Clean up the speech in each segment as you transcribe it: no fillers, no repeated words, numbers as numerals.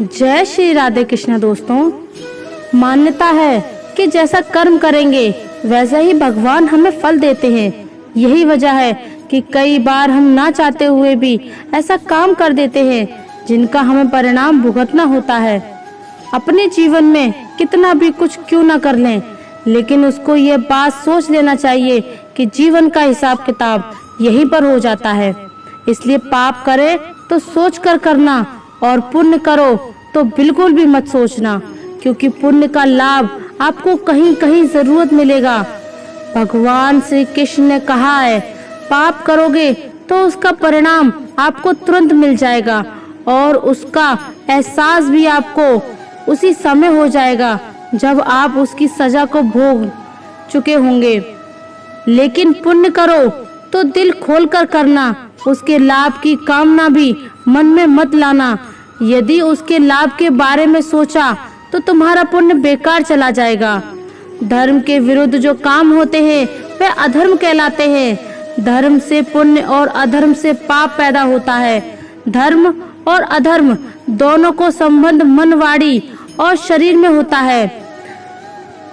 जय श्री राधे कृष्ण। दोस्तों, मान्यता है कि जैसा कर्म करेंगे वैसा ही भगवान हमें फल देते हैं। यही वजह है कि कई बार हम ना चाहते हुए भी ऐसा काम कर देते हैं जिनका हमें परिणाम भुगतना होता है। अपने जीवन में कितना भी कुछ क्यों ना कर लें, लेकिन उसको ये बात सोच लेना चाहिए कि जीवन का हिसाब किताब यहीं पर हो जाता है। इसलिए पाप करे तो सोच कर करना और पुण्य करो तो बिल्कुल भी मत सोचना, क्योंकि पुण्य का लाभ आपको कहीं कहीं जरूरत मिलेगा। भगवान श्री कृष्ण ने कहा है, पाप करोगे तो उसका परिणाम आपको तुरंत मिल जाएगा और उसका एहसास भी आपको उसी समय हो जाएगा जब आप उसकी सजा को भोग चुके होंगे। लेकिन पुण्य करो तो दिल खोलकर करना, उसके लाभ की कामना भी मन में मत लाना। यदि उसके लाभ के बारे में सोचा तो तुम्हारा पुण्य बेकार चला जाएगा। धर्म के विरुद्ध जो काम होते हैं वे अधर्म कहलाते हैं। धर्म से पुण्य और अधर्म से पाप पैदा होता है। धर्म और अधर्म दोनों को संबंध मन, वाणी और शरीर में होता है।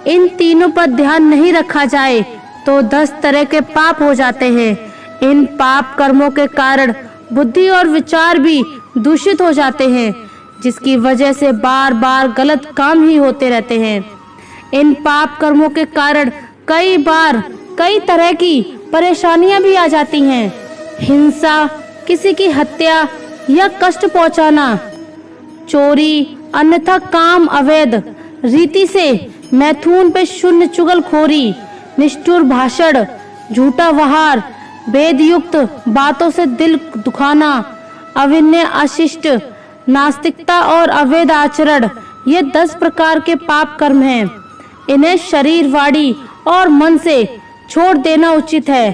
इन तीनों पर ध्यान नहीं रखा जाए तो 10 तरह के पाप हो जाते हैं। इन पाप कर्मों के कारण बुद्धि और विचार भी दूषित हो जाते हैं, जिसकी वजह से बार बार गलत काम ही होते रहते हैं। इन पाप कर्मों के कारण कई बार कई तरह की परेशानियां भी आ जाती हैं। हिंसा, किसी की हत्या या कष्ट पहुंचाना, चोरी, अन्यथा काम अवैध रीति से मैथुन पे शून्य चुगलखोरी, निष्ठुर भाषण, झूठा व्यवहार, वेद युक्त बातों से दिल दुखाना, अविनय, अशिष्ट, नास्तिकता और अवैध आचरण, ये 10 प्रकार के पाप कर्म हैं। इन्हें शरीर, वाणी और मन से छोड़ देना उचित है।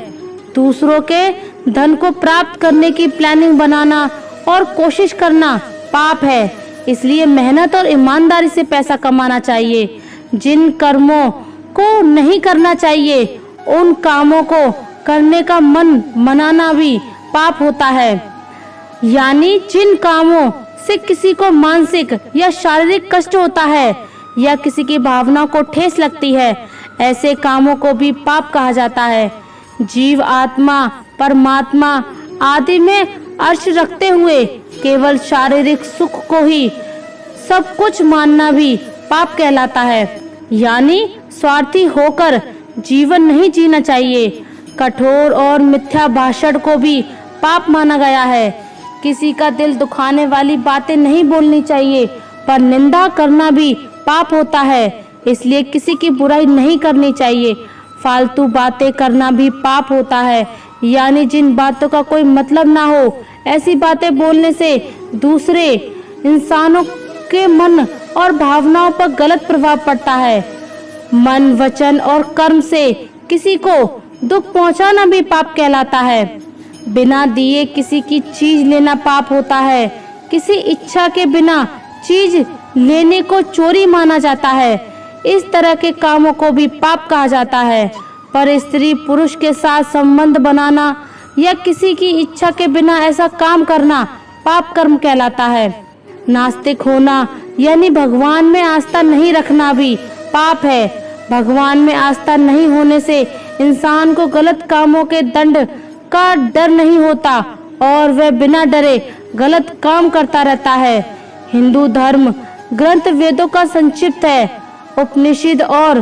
दूसरों के धन को प्राप्त करने की प्लानिंग बनाना और कोशिश करना पाप है। इसलिए मेहनत और ईमानदारी से पैसा कमाना चाहिए। जिन कर्मों को नहीं करना चाहिए उन कामों को करने का मन मनाना भी पाप होता है। यानी जिन कामों से किसी को मानसिक या शारीरिक कष्ट होता है या किसी की भावना को ठेस लगती है, ऐसे कामों को भी पाप कहा जाता है। जीव, आत्मा, परमात्मा आदि में अर्श रखते हुए केवल शारीरिक सुख को ही सब कुछ मानना भी पाप कहलाता है। यानी स्वार्थी होकर जीवन नहीं जीना चाहिए। कठोर और मिथ्या भाषण को भी पाप माना गया है। किसी का दिल दुखाने वाली बातें नहीं बोलनी चाहिए, पर निंदा करना भी पाप होता है। इसलिए किसी की बुराई नहीं करनी चाहिए। फालतू बातें करना भी पाप होता है। यानी जिन बातों का कोई मतलब ना हो, ऐसी बातें बोलने से दूसरे इंसानों के मन और भावनाओं पर गलत प्रभाव पड़ता है। मन, वचन और कर्म से किसी को दुख पहुंचाना भी पाप कहलाता है। बिना दिए किसी की चीज लेना पाप होता है। किसी इच्छा के बिना चीज लेने को चोरी माना जाता है। इस तरह के कामों को भी पाप कहा जाता है। पर स्त्री पुरुष के साथ संबंध बनाना या किसी की इच्छा के बिना ऐसा काम करना पाप कर्म कहलाता है। नास्तिक होना यानी भगवान में आस्था नहीं रखना भी पाप है। भगवान में आस्था नहीं होने से इंसान को गलत कामों के दंड का डर नहीं होता और वह बिना डरे गलत काम करता रहता है। हिंदू धर्म ग्रंथ वेदों का संक्षिप्त है। उपनिषद और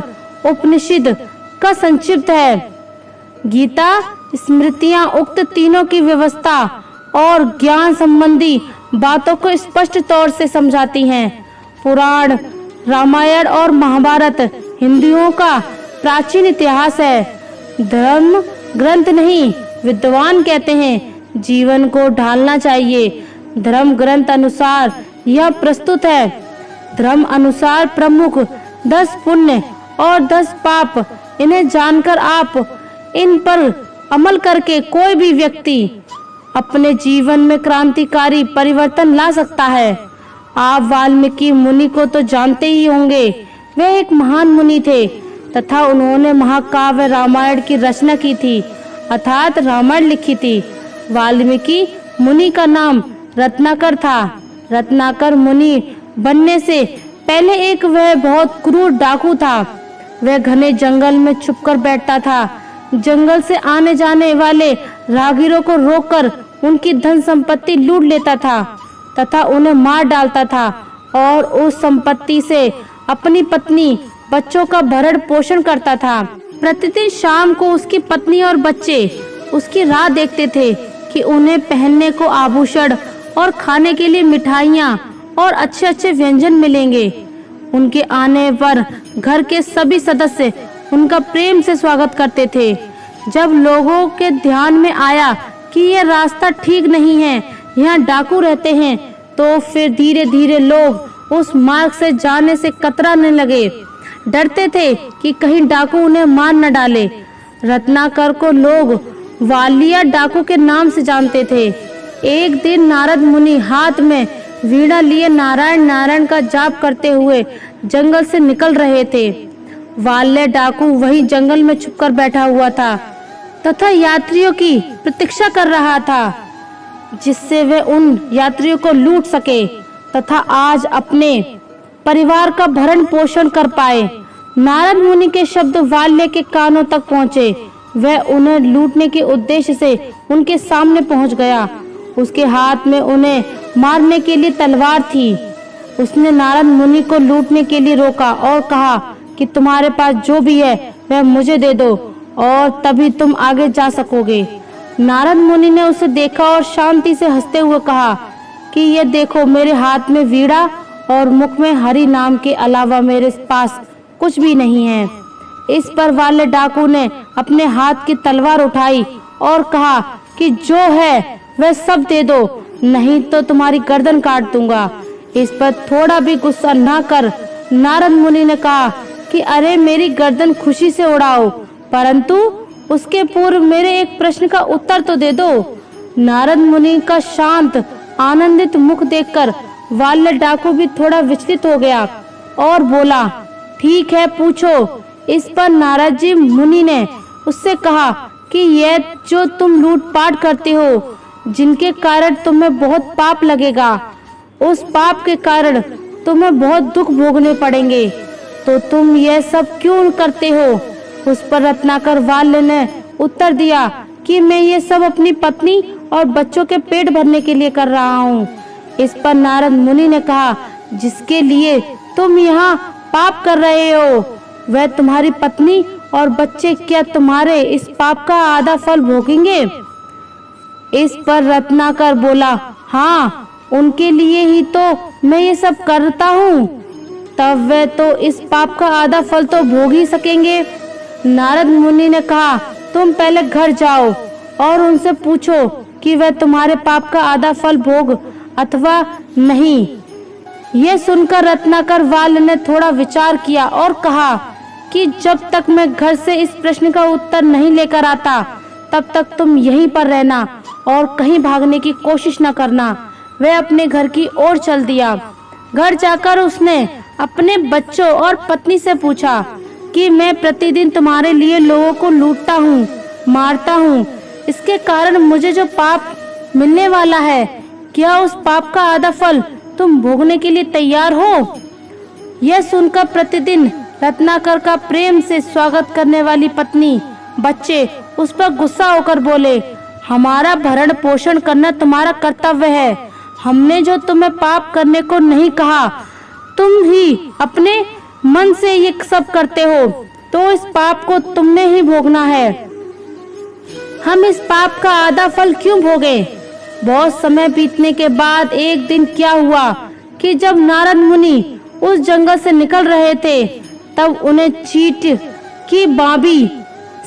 उपनिषद का संक्षिप्त है। गीता, स्मृतियां उक्त तीनों की व्यवस्था और ज्ञान संबंधी बातों को स्पष्ट तौर से समझाती हैं। पुराण, रामायण और महाभारत हिंदुओं का प्राचीन इतिहास है। धर्म ग्रंथ नहीं, विद्वान कहते हैं जीवन को ढालना चाहिए। धर्म ग्रंथ अनुसार यह प्रस्तुत है। धर्म अनुसार प्रमुख 10 पुण्य और 10 पाप, इन्हें जानकर आप इन पर अमल करके कोई भी व्यक्ति अपने जीवन में क्रांतिकारी परिवर्तन ला सकता है। आप वाल्मीकि मुनि को तो जानते ही होंगे। वे एक महान मुनि थे तथा उन्होंने महाकाव्य रामायण की रचना की थी, अर्थात रामायण लिखी थी। वाल्मीकि मुनि का नाम रत्नाकर था। रत्नाकर मुनि बनने से पहले एक वह बहुत क्रूर डाकू था। वह घने जंगल में छुपकर बैठता था। जंगल से आने जाने वाले राहगीरों को रोककर उनकी धन संपत्ति लूट लेता था तथा उन्हें मार डालता था और उस संपत्ति से अपनी पत्नी बच्चों का भरण पोषण करता था। प्रतिदिन शाम को उसकी पत्नी और बच्चे उसकी राह देखते थे कि उन्हें पहनने को आभूषण और खाने के लिए मिठाइयाँ और अच्छे अच्छे व्यंजन मिलेंगे। उनके आने पर घर के सभी सदस्य उनका प्रेम से स्वागत करते थे। जब लोगों के ध्यान में आया कि यह रास्ता ठीक नहीं है, यहाँ डाकू रहते हैं, तो फिर धीरे धीरे लोग उस मार्ग से जाने से कतराने लगे। डरते थे कि कहीं डाकू उन्हें मार न डाले। रत्नाकर को लोग वालिया डाकू के नाम से जानते थे। एक दिन नारद मुनि हाथ में वीणा लिए नारायण नारायण का जाप करते हुए जंगल से निकल रहे थे। वाल्य डाकू वही जंगल में छुपकर बैठा हुआ था तथा यात्रियों की प्रतीक्षा कर रहा था, जिससे वे उन यात्रियों को लूट सके तथा आज अपने परिवार का भरण पोषण कर पाए। नारद मुनि के शब्द वाल्य के कानों तक पहुँचे। वह उन्हें लूटने के उद्देश्य से उनके सामने पहुँच गया। उसके हाथ में उन्हें मारने के लिए तलवार थी। उसने नारद मुनि को लूटने के लिए रोका और कहा कि तुम्हारे पास जो भी है वह मुझे दे दो और तभी तुम आगे जा सकोगे। नारद मुनि ने उसे देखा और शांति से हंसते हुए कहा कि ये देखो, मेरे हाथ में वीणा और मुख में हरि नाम के अलावा मेरे पास कुछ भी नहीं है। इस पर वाले डाकू ने अपने हाथ की तलवार उठाई और कहा कि जो है वह सब दे दो, नहीं तो तुम्हारी गर्दन काट दूंगा। इस पर थोड़ा भी गुस्सा न कर नारद मुनि ने कहा कि अरे मेरी गर्दन खुशी से उड़ाओ, परंतु उसके पूर्व मेरे एक प्रश्न का उत्तर तो दे दो। नारद मुनि का शांत आनंदित मुख देखकर वाल्य डाकू भी थोड़ा विचलित हो गया और बोला, ठीक है, पूछो। इस पर नारद जी मुनि ने उससे कहा कि यह जो तुम लूटपाट करते हो, जिनके कारण तुम्हें बहुत पाप लगेगा, उस पाप के कारण तुम्हें बहुत दुख भोगने पड़ेंगे, तो तुम यह सब क्यों करते हो? उस पर रत्नाकर वाल्य ने उत्तर दिया कि मैं ये सब अपनी पत्नी और बच्चों के पेट भरने के लिए कर रहा हूँ। इस पर नारद मुनि ने कहा, जिसके लिए तुम यहाँ पाप कर रहे हो, वह तुम्हारी पत्नी और बच्चे क्या तुम्हारे इस पाप का आधा फल भोगेंगे? इस पर रत्नाकर बोला, हाँ, उनके लिए ही तो मैं ये सब करता हूँ, तब वे तो इस पाप का आधा फल तो भोग ही सकेंगे। नारद मुनि ने कहा, तुम पहले घर जाओ और उनसे पूछो कि वह तुम्हारे पाप का आधा फल भोग अथवा नहीं। यह सुनकर रत्नाकर वाल्य ने थोड़ा विचार किया और कहा कि जब तक मैं घर से इस प्रश्न का उत्तर नहीं लेकर आता, तब तक तुम यहीं पर रहना और कहीं भागने की कोशिश न करना। वह अपने घर की ओर चल दिया। घर जाकर उसने अपने बच्चों और पत्नी से पूछा कि मैं प्रतिदिन तुम्हारे लिए लोगों को लूटता हूँ, मारता हूँ, इसके कारण मुझे जो पाप मिलने वाला है, क्या उस पाप का आधा फल तुम भोगने के लिए तैयार हो? यह सुनकर प्रतिदिन रत्नाकर का प्रेम से स्वागत करने वाली पत्नी, बच्चे उस पर गुस्सा होकर बोले, हमारा भरण पोषण करना तुम्हारा कर्तव्य है। हमने जो तुम्हें पाप करने को नहीं कहा, तुम ही अपने मन से ये सब करते हो, तो इस पाप को तुमने ही भोगना है। हम इस पाप का आधा फल क्यों भोगे? बहुत समय बीतने के बाद एक दिन क्या हुआ कि जब नारद मुनि उस जंगल से निकल रहे थे, तब उन्हें चींट की बाबी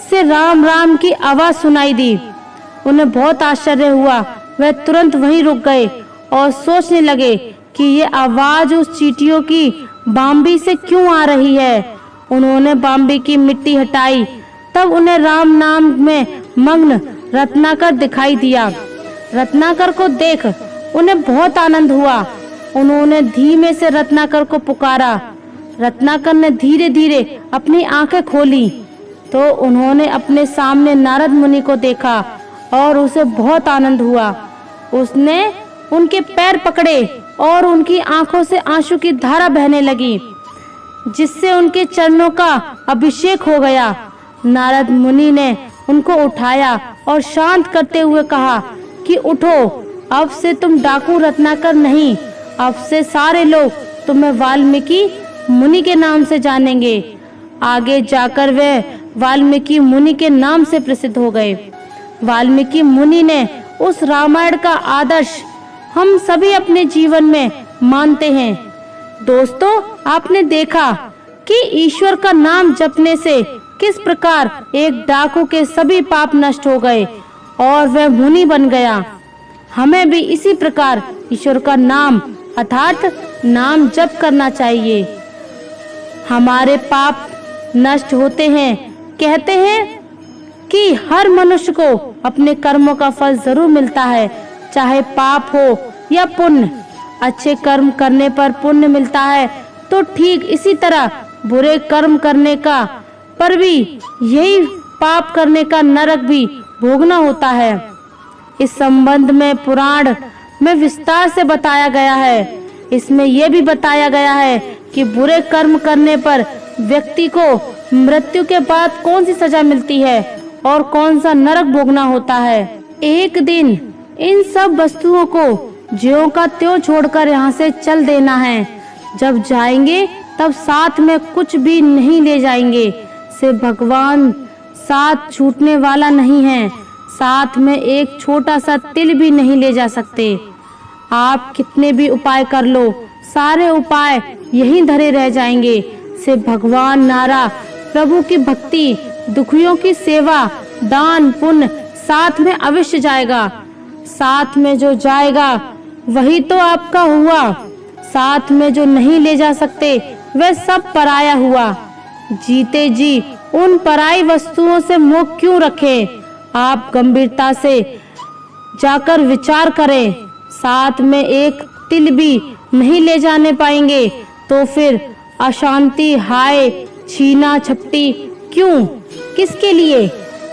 से राम राम की आवाज सुनाई दी। उन्हें बहुत आश्चर्य हुआ। वह तुरंत वहीं रुक गए और सोचने लगे कि ये आवाज उस चींटियों की बाम्बी से क्यों आ रही है। उन्होंने बाम्बी की मिट्टी हटाई, तब उन्हें राम नाम में मग्न रत्नाकर दिखाई दिया। रत्नाकर को देख उन्हें बहुत आनंद हुआ। उन्होंने धीमे से रत्नाकर को पुकारा। रत्नाकर ने धीरे धीरे अपनी आंखें खोली तो उन्होंने अपने सामने नारद मुनि को देखा और उसे बहुत आनंद हुआ। उसने उनके पैर पकड़े और उनकी आंखों से आंसू की धारा बहने लगी, जिससे उनके चरणों का अभिषेक हो गया। नारद मुनि ने उनको उठाया और शांत करते हुए कहा कि उठो, अब से तुम डाकू रत्नाकर नहीं, अब से सारे लोग तुम्हें वाल्मीकि मुनि के नाम से जानेंगे। आगे जाकर वे वाल्मीकि मुनि के नाम से प्रसिद्ध हो गए। वाल्मीकि मुनि ने उस रामायण का आदर्श हम सभी अपने जीवन में मानते हैं। दोस्तों, आपने देखा कि ईश्वर का नाम जपने से किस प्रकार एक डाकू के सभी पाप नष्ट हो गए और वह मुनि बन गया। हमें भी इसी प्रकार ईश्वर का नाम अर्थात नाम जप करना चाहिए। हमारे पाप नष्ट होते हैं। कहते हैं कि हर मनुष्य को अपने कर्मों का फल जरूर मिलता है, चाहे पाप हो या पुण्य। अच्छे कर्म करने पर पुण्य मिलता है, तो ठीक इसी तरह बुरे कर्म करने का पर भी यही पाप करने का नरक भी भोगना होता है। इस संबंध में पुराण में विस्तार से बताया गया है। इसमें यह भी बताया गया है कि बुरे कर्म करने पर व्यक्ति को मृत्यु के बाद कौन सी सजा मिलती है और कौन सा नरक भोगना होता है। एक दिन इन सब वस्तुओं को ज्यों का त्यों छोड़कर यहाँ से चल देना है। जब जाएंगे तब साथ में कुछ भी नहीं ले जाएंगे। से भगवान साथ छूटने वाला नहीं है। साथ में एक छोटा सा तिल भी नहीं ले जा सकते। आप कितने भी उपाय कर लो, सारे उपाय यहीं धरे रह जाएंगे। से भगवान नारा, प्रभु की भक्ति, दुखियों की सेवा, दान पुण्य साथ में अवश्य जाएगा। साथ में जो जाएगा वही तो आपका हुआ। साथ में जो नहीं ले जा सकते वह सब पराया हुआ। जीते जी उन पराई वस्तुओं से मुख क्यों रखें? आप गंभीरता से जाकर विचार करें। साथ में एक तिल भी नहीं ले जाने पाएंगे तो फिर अशांति, हाय, छीना झपटी क्यों? किसके लिए?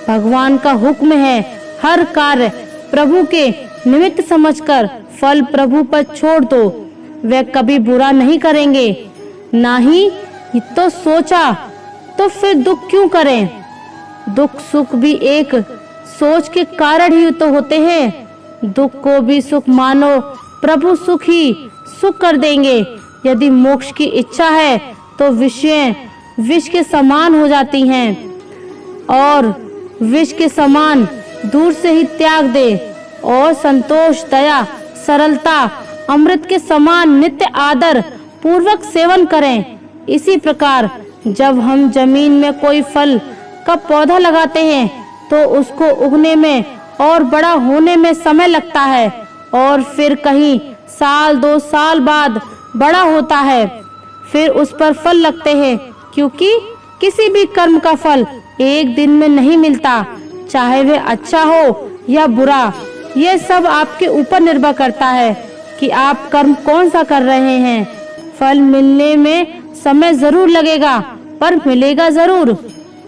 भगवान का हुक्म है, हर कार्य प्रभु के निमित्त समझकर फल प्रभु पर छोड़ दो। वे कभी बुरा नहीं करेंगे। ना ही तो सोचा तो फिर दुख क्यों करें? दुख सुख भी एक सोच के कारण ही तो होते हैं। दुख को भी सुख मानो, प्रभु सुख ही सुख कर देंगे। यदि मोक्ष की इच्छा है तो विषय विष के समान हो जाती हैं और विष के समान दूर से ही त्याग दे और संतोष, दया, सरलता अमृत के समान नित्य आदर पूर्वक सेवन करें। इसी प्रकार जब हम जमीन में कोई फल का पौधा लगाते हैं तो उसको उगने में और बड़ा होने में समय लगता है और फिर कहीं साल 2 साल बाद बड़ा होता है। फिर उस पर फल लगते हैं, क्योंकि किसी भी कर्म का फल एक दिन में नहीं मिलता, चाहे वह अच्छा हो या बुरा। यह सब आपके ऊपर निर्भर करता है कि आप कर्म कौन सा कर रहे हैं। फल मिलने में समय जरूर लगेगा, पर मिलेगा जरूर।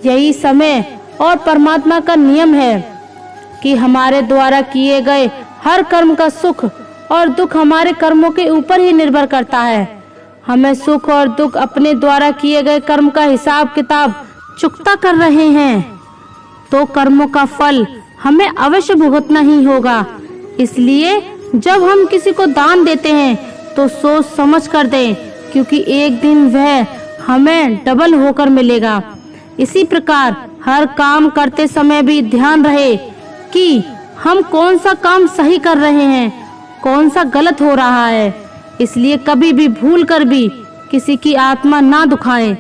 यही समय और परमात्मा का नियम है कि हमारे द्वारा किए गए हर कर्म का सुख और दुख हमारे कर्मों के ऊपर ही निर्भर करता है। हमें सुख और दुख अपने द्वारा किए गए कर्म का हिसाब किताब चुकता कर रहे हैं तो कर्मों का फल हमें अवश्य भुगतना ही होगा। इसलिए जब हम किसी को दान देते हैं तो सोच समझ कर दें, क्योंकि एक दिन वह हमें डबल होकर मिलेगा। इसी प्रकार हर काम करते समय भी ध्यान रहे कि हम कौन सा काम सही कर रहे हैं, कौन सा गलत हो रहा है। इसलिए कभी भी भूल कर भी किसी की आत्मा ना दुखाएं।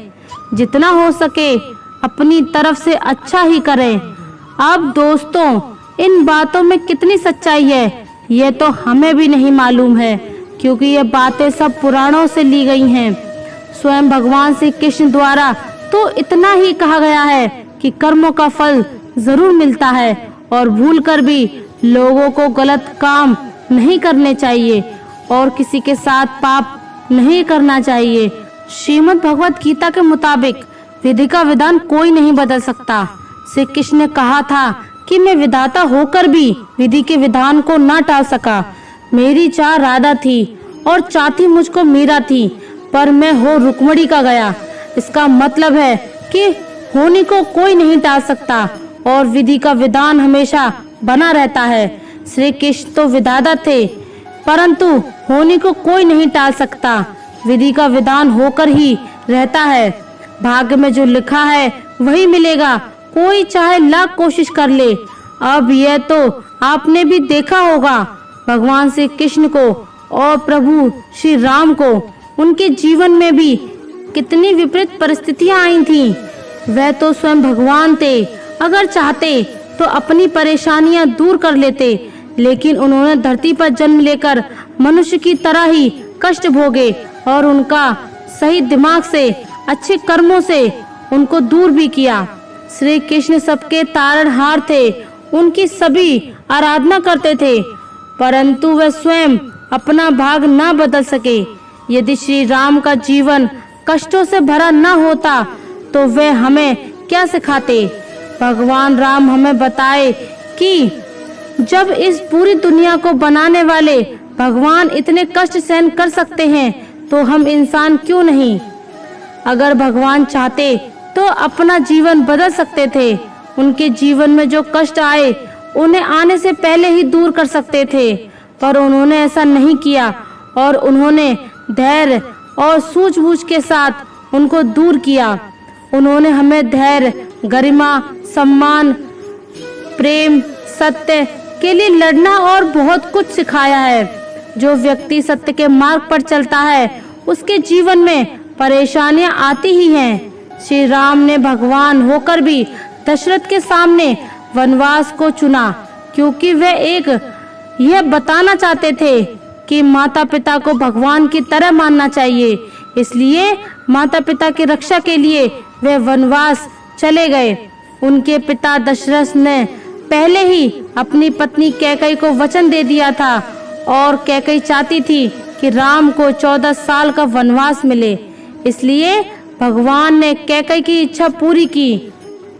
जितना हो सके अपनी तरफ से अच्छा ही करें। अब दोस्तों, इन बातों में कितनी सच्चाई है ये तो हमें भी नहीं मालूम है, क्योंकि ये बातें सब पुराणों से ली गई हैं। स्वयं भगवान श्री कृष्ण द्वारा तो इतना ही कहा गया है कि कर्मों का फल जरूर मिलता है और भूल कर भी लोगों को गलत काम नहीं करने चाहिए और किसी के साथ पाप नहीं करना चाहिए। श्रीमद् भगवत गीता के मुताबिक विधि का विधान कोई नहीं बदल सकता। श्री कृष्ण ने कहा था कि मैं विधाता होकर भी विधि के विधान को न टाल सका। मेरी चाह राधा थी और चाहती मुझको मीरा थी, पर मैं हो रुक्मणी का गया। इसका मतलब है कि होनी को कोई नहीं टाल सकता और विधि का विधान हमेशा बना रहता है। श्री कृष्ण तो विधाता थे, परंतु होनी को कोई नहीं टाल सकता। विधि का विधान होकर ही रहता है। भाग्य में जो लिखा है वही मिलेगा, कोई चाहे लाख कोशिश कर ले। अब यह तो आपने भी देखा होगा, भगवान श्री कृष्ण को और प्रभु श्री राम को उनके जीवन में भी कितनी विपरीत परिस्थितियां आई थीं। वह तो स्वयं भगवान थे, अगर चाहते तो अपनी परेशानियां दूर कर लेते, लेकिन उन्होंने धरती पर जन्म लेकर मनुष्य की तरह ही कष्ट भोगे और उनका सही दिमाग से, अच्छे कर्मों से उनको दूर भी किया। श्री कृष्ण सबके तारणहार थे, उनकी सभी आराधना करते थे, परंतु वे स्वयं अपना भाग न बदल सके। यदि श्री राम का जीवन कष्टों से भरा न होता तो वे हमें क्या सिखाते। भगवान राम हमें बताए कि जब इस पूरी दुनिया को बनाने वाले भगवान इतने कष्ट सहन कर सकते हैं तो हम इंसान क्यों नहीं। अगर भगवान चाहते तो अपना जीवन बदल सकते थे। उनके जीवन में जो कष्ट आए उन्हें आने से पहले ही दूर कर सकते थे, पर उन्होंने ऐसा नहीं किया और उन्होंने धैर्य और सूझबूझ के साथ उनको दूर किया। उन्होंने हमें धैर्य, गरिमा, सम्मान, प्रेम, सत्य के लिए लड़ना और बहुत कुछ सिखाया है। जो व्यक्ति सत्य के मार्ग पर चलता है उसके जीवन में परेशानियां आती ही हैं। श्री राम ने भगवान होकर भी दशरथ के सामने वनवास को चुना, क्योंकि वे एक यह बताना चाहते थे कि माता पिता को भगवान की तरह मानना चाहिए। इसलिए माता पिता की रक्षा के लिए वे वनवास चले गए। उनके पिता दशरथ ने पहले ही अपनी पत्नी कैकेयी को वचन दे दिया था और कैकेयी चाहती थी कि राम को 14 साल का वनवास मिले। इसलिए भगवान ने कैकेयी की इच्छा पूरी की।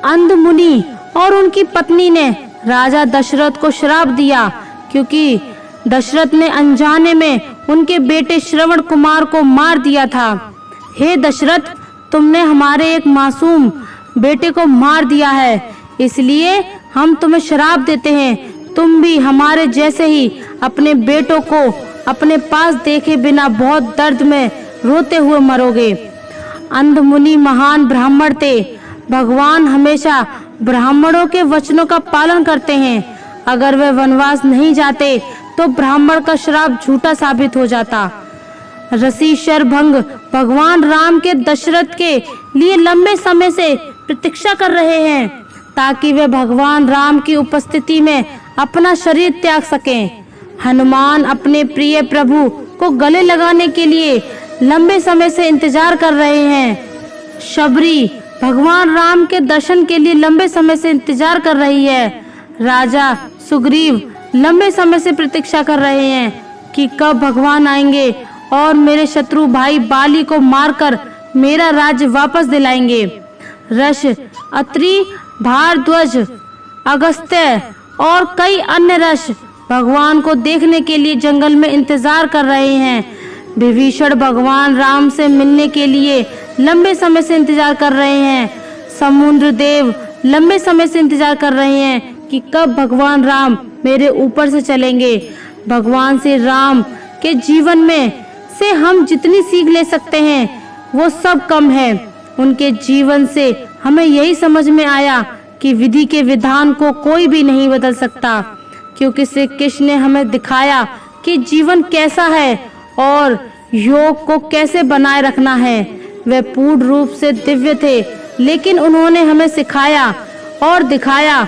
अंध मुनि और उनकी पत्नी ने राजा दशरथ को श्राप दिया, क्योंकि दशरथ ने अनजाने में उनके बेटे श्रवण कुमार को मार दिया था। हे दशरथ, तुमने हमारे एक मासूम बेटे को मार दिया है, इसलिए हम तुम्हें श्राप देते हैं। तुम भी हमारे जैसे ही अपने बेटों को अपने पास देखे बिना बहुत दर्द में रोते हुए मरोगे। अंध मुनि महान ब्राह्मण थे। भगवान हमेशा ब्राह्मणों के वचनों का पालन करते हैं। अगर वे वनवास नहीं जाते तो ब्राह्मण का श्राप झूठा साबित हो जाता। ऋषि शरभंग भगवान राम के दशरथ के लिए लंबे समय से प्रतीक्षा कर रहे हैं, ताकि वे भगवान राम की उपस्थिति में अपना शरीर त्याग सकें। हनुमान अपने प्रिय प्रभु को गले लगाने के लिए लंबे समय से इंतजार कर रहे हैं। शबरी भगवान राम के दर्शन के लिए लंबे समय से इंतजार कर रही है। राजा सुग्रीव लंबे समय से प्रतीक्षा कर रहे हैं कि कब भगवान आएंगे और मेरे शत्रु भाई बाली को मारकर मेरा राज्य वापस दिलाएंगे। ऋष, अत्रि, भारद्वाज, अगस्त्य और कई अन्य ऋषि भगवान को देखने के लिए जंगल में इंतजार कर रहे हैं। विभीषण भगवान राम से मिलने के लिए लंबे समय से इंतजार कर रहे हैं। समुद्र देव लंबे समय से इंतजार कर रहे हैं कि कब भगवान राम मेरे ऊपर से चलेंगे। भगवान श्री राम के जीवन में से हम जितनी सीख ले सकते हैं वो सब कम है। उनके जीवन से हमें यही समझ में आया कि विधि के विधान को कोई भी नहीं बदल सकता, क्योंकि श्री कृष्ण ने हमें दिखाया कि जीवन कैसा है और योग को कैसे बनाए रखना है। वे पूर्ण रूप से दिव्य थे, लेकिन उन्होंने हमें सिखाया और दिखाया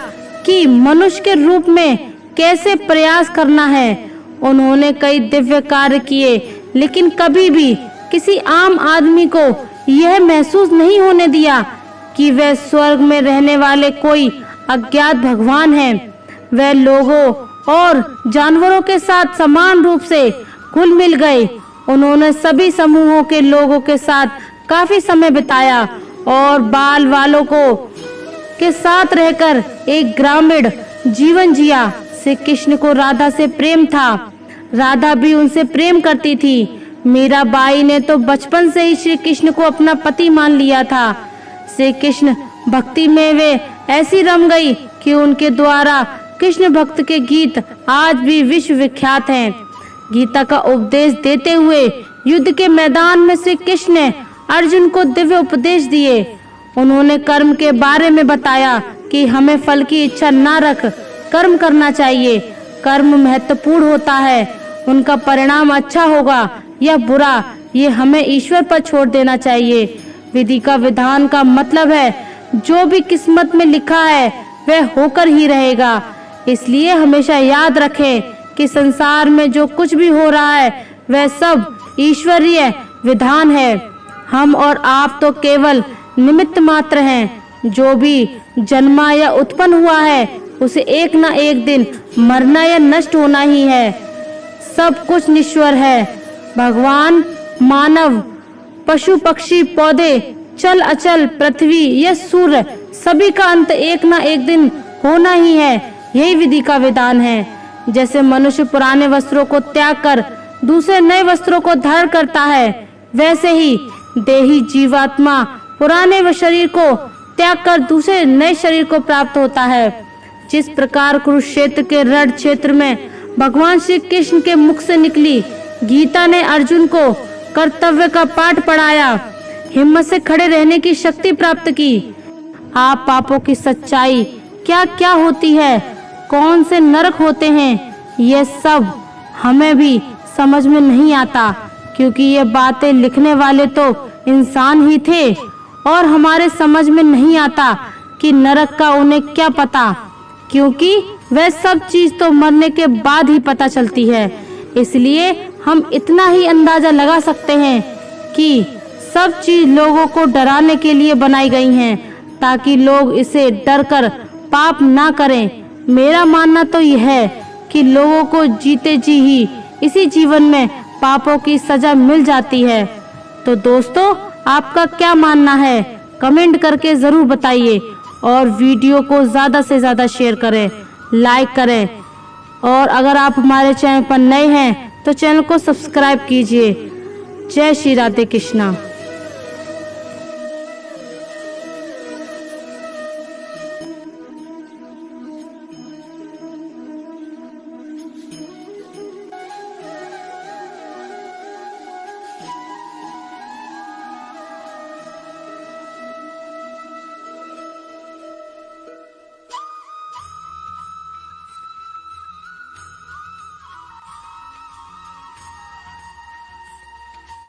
कि मनुष्य के रूप में कैसे प्रयास करना है। उन्होंने कई दिव्य कार्य किए, लेकिन कभी भी किसी आम आदमी को यह महसूस नहीं होने दिया कि वह स्वर्ग में रहने वाले कोई अज्ञात भगवान हैं। वह लोगों और जानवरों के साथ समान रूप से घुल मिल गए। उन्होंने सभी समूहों के लोगों के साथ काफी समय बिताया और बाल वालों को के साथ रहकर एक ग्रामीण जीवन जिया। श्री कृष्ण को राधा से प्रेम था। राधा भी उनसे प्रेम करती थी। मीराबाई ने तो बचपन से ही श्री कृष्ण को अपना पति मान लिया था। श्री कृष्ण भक्ति में वे ऐसी रम गई कि उनके द्वारा कृष्ण भक्त के गीत आज भी विश्व विख्यात हैं। गीता का उपदेश देते हुए युद्ध के मैदान में श्री कृष्ण ने अर्जुन को दिव्य उपदेश दिए। उन्होंने कर्म के बारे में बताया कि हमें फल की इच्छा न रख कर्म करना चाहिए। कर्म महत्वपूर्ण होता है, उनका परिणाम अच्छा होगा या बुरा ये हमें ईश्वर पर छोड़ देना चाहिए। विधि का विधान का मतलब है जो भी किस्मत में लिखा है वह होकर ही रहेगा। इसलिए हमेशा याद रखें कि संसार में जो कुछ भी हो रहा है वह सब ईश्वरीय विधान है। हम और आप तो केवल निमित्त मात्र हैं। जो भी जन्मा या उत्पन्न हुआ है उसे एक ना एक दिन मरना या नष्ट होना ही है। सब कुछ निश्चर है। भगवान, मानव, पशु पक्षी, पौधे, चल अचल, पृथ्वी या सूर्य सभी का अंत एक ना एक दिन होना ही है। यही विधि का विधान है। जैसे मनुष्य पुराने वस्त्रों को त्याग कर दूसरे नए वस्त्रों को धारण करता है, वैसे ही देही जीवात्मा पुराने शरीर को त्याग कर दूसरे नए शरीर को प्राप्त होता है। जिस प्रकार कुरुक्षेत्र के रण क्षेत्र में भगवान श्री कृष्ण के मुख से निकली गीता ने अर्जुन को कर्तव्य का पाठ पढ़ाया, हिम्मत से खड़े रहने की शक्ति प्राप्त की। आप पापों की सच्चाई क्या क्या होती है, कौन से नरक होते हैं, ये सब हमें भी समझ में नहीं आता, क्योंकि ये बातें लिखने वाले तो इंसान ही थे और हमारे समझ में नहीं आता कि नरक का उन्हें क्या पता, क्योंकि वह सब चीज तो मरने के बाद ही पता चलती है। इसलिए हम इतना ही अंदाजा लगा सकते हैं कि सब चीज लोगों को डराने के लिए बनाई गई हैं, ताकि लोग इसे डरकर पाप ना करें। मेरा मानना तो यह है कि लोगों को जीते जी ही इसी जीवन में पापों की सजा मिल जाती है। तो दोस्तों, आपका क्या मानना है? कमेंट करके जरूर बताइए और वीडियो को ज़्यादा से ज़्यादा शेयर करें, लाइक करें और अगर आप हमारे चैनल पर नए हैं तो चैनल को सब्सक्राइब कीजिए। जय श्री राधे कृष्णा।